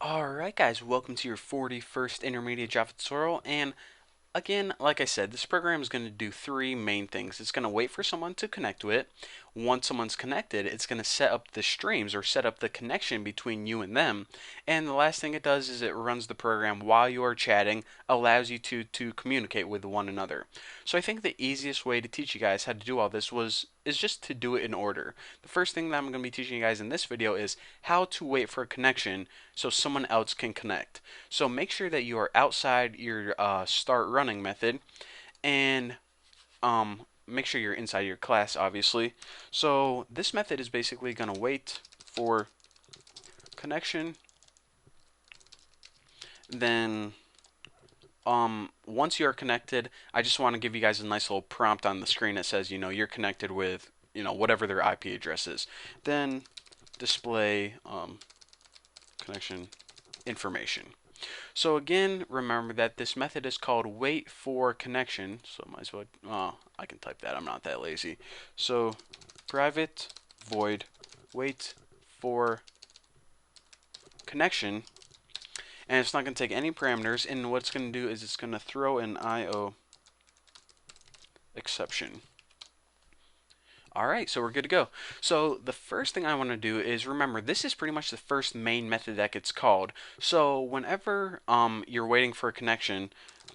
Alright guys, welcome to your 41st Intermediate Java tutorial, and again, like I said, this program is going to do three main things. It's going to wait for someone to connect to it. Once someone's connected, it's going to set up the streams or set up the connection between you and them. And the last thing it does is it runs the program while you are chatting, allows you to communicate with one another. So I think the easiest way to teach you guys how to do all this is just to do it in order. The first thing that I'm going to be teaching you guys in this video is how to wait for a connection so someone else can connect. So make sure that you are outside your start running method, and make sure you're inside your class, obviously. So this method is basically going to wait for connection. Then once you're connected, I just want to give you guys a nice little prompt on the screen that says, you're connected with, whatever their IP address is. Then display connection information. So again, remember that this method is called wait for connection. So might as well, I can type that, I'm not that lazy. So private void wait for connection, and it's not going to take any parameters, and what it's going to do is it's going to throw an IO exception. Alright, so we're good to go. So the first thing I want to do is remember this is pretty much the first main method that gets called. So whenever you're waiting for a connection,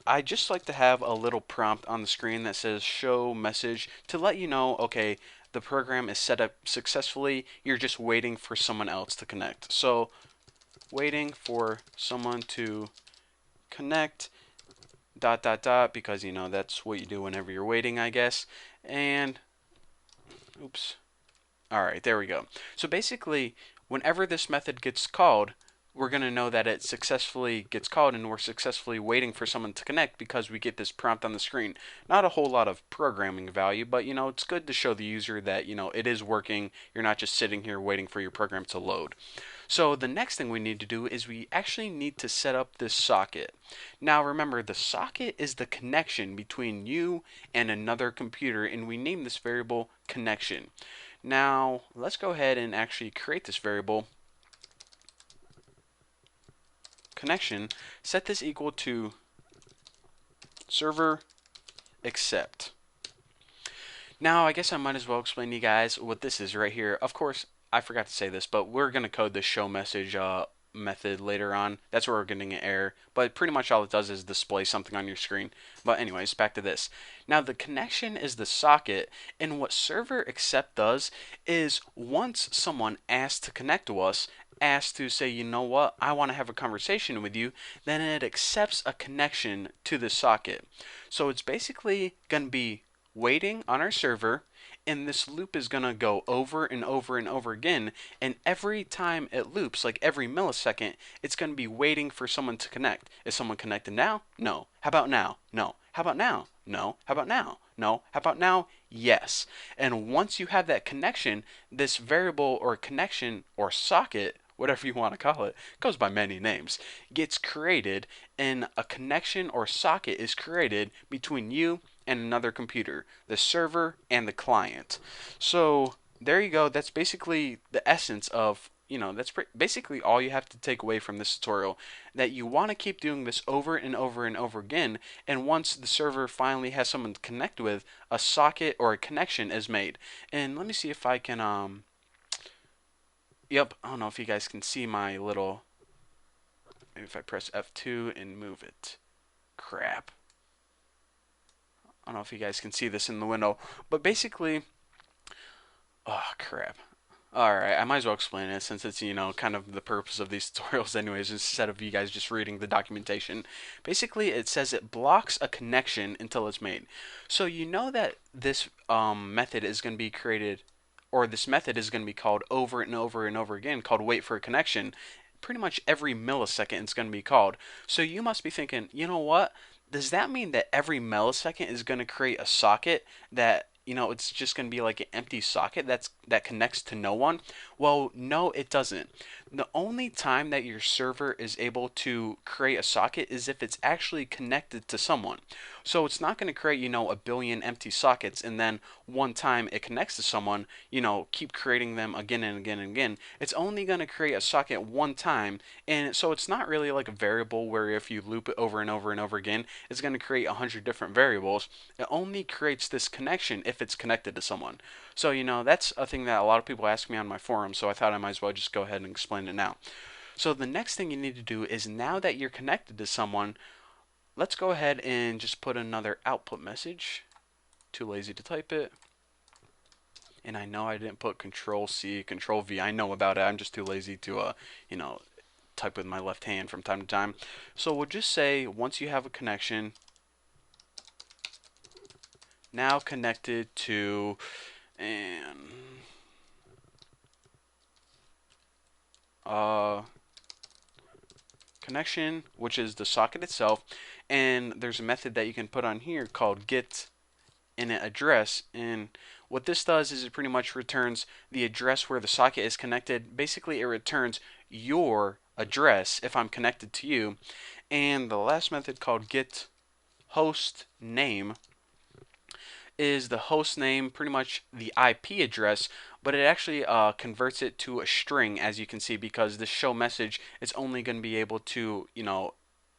I just like to have a little prompt on the screen that says show message to let you know, okay, the program is set up successfully, you're just waiting for someone else to connect. So waiting for someone to connect dot dot dot, because that's what you do whenever you're waiting, I guess. And oops. Alright, there we go. So basically, whenever this method gets called, we're going to know that it successfully gets called and we're successfully waiting for someone to connect because we get this prompt on the screen. Not a whole lot of programming value, but it's good to show the user that it is working. You're not just sitting here waiting for your program to load. So the next thing we need to do is we actually need to set up this socket. Now remember, the socket is the connection between you and another computer, and we name this variable connection. Now let's go ahead and actually create this variable connection. Set this equal to server accept. Now I guess I might as well explain to you guys what this is right here. Of course, I forgot to say this, but we're going to code the show message method later on. That's where we're getting an error, but pretty much all it does is display something on your screen. But anyways, back to this. Now the connection is the socket, and what server accept does is once someone asks to connect to us, asks to say, you know what, I want to have a conversation with you, then it accepts a connection to the socket. So it's basically going to be waiting on our server, and this loop is going to go over and over and over again, and every time it loops, like every millisecond, it's going to be waiting for someone to connect. Is someone connected now? No. How about now? No. How about now? No. How about now? No. How about now? Yes. And once you have that connection, this variable or connection or socket, whatever you want to call it, goes by many names, gets created, and a connection or socket is created between you and another computer, the server and the client. So there you go. That's basically the essence of, that's basically all you have to take away from this tutorial, that you want to keep doing this over and over and over again, and once the server finally has someone to connect with, a socket or a connection is made. And let me see if I can, yep, I don't know if you guys can see my little, maybe if I press F2 and move it. Crap. I don't know if you guys can see this in the window, but basically, oh crap. Alright, I might as well explain it since it's, kind of the purpose of these tutorials anyways, instead of you guys just reading the documentation. Basically, it says it blocks a connection until it's made. So you know that this method is going to be created, or this method is going to be called over and over and over again, called wait for a connection. Pretty much every millisecond it's going to be called. So you must be thinking, you know what? Does that mean that every millisecond is going to create a socket that it's just going to be like an empty socket that connects to no one. Well, no, it doesn't. The only time that your server is able to create a socket is if it's actually connected to someone. So it's not going to create, a billion empty sockets and then one time it connects to someone, keep creating them again and again and again. It's only going to create a socket one time, and so it's not really like a variable where if you loop it over and over and over again, it's going to create 100 different variables. It only creates this connection if it's connected to someone. So, that's a thing that a lot of people ask me on my forum, so I thought I might as well just go ahead and explain it now. So the next thing you need to do is now that you're connected to someone, let's go ahead and just put another output message. Too lazy to type it. And I know I didn't put Control C, Control V. I know about it. I'm just too lazy to, type with my left hand from time to time. So we'll just say once you have a connection, now connected to, and connection, which is the socket itself, and there's a method that you can put on here called get init address, and what this does is it pretty much returns the address where the socket is connected. Basically, it returns your address if I'm connected to you. And the last method called get host name is the host name, pretty much the IP address, but it actually converts it to a string, as you can see, because this show message is only going to be able to,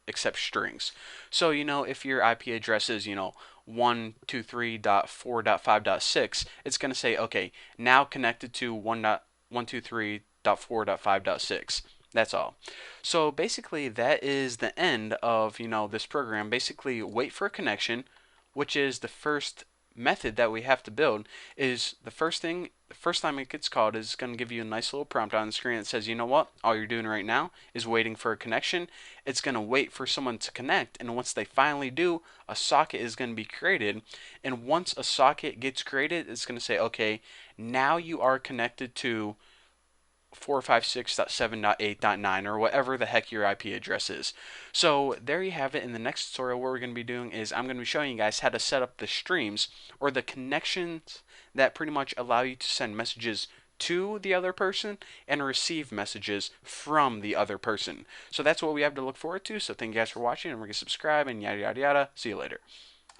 accept strings. So, if your IP address is, 123.4.5.6, it's going to say, okay, now connected to 123.4.5.6. That's all. So basically, that is the end of, this program. Basically, wait for a connection, which is the first method that we have to build. Is the first time it gets called is going to give you a nice little prompt on the screen that says, you know what, all you're doing right now is waiting for a connection. It's going to wait for someone to connect, and once they finally do, a socket is going to be created. And once a socket gets created, it's going to say, okay, now you are connected to 456.7.8.9 or whatever the heck your IP address is. So there you have it. In the next tutorial, what we're going to be doing is I'm going to be showing you guys how to set up the streams or the connections that pretty much allow you to send messages to the other person and receive messages from the other person. So that's what we have to look forward to. So thank you guys for watching, and we're going to subscribe and yada yada yada. See you later.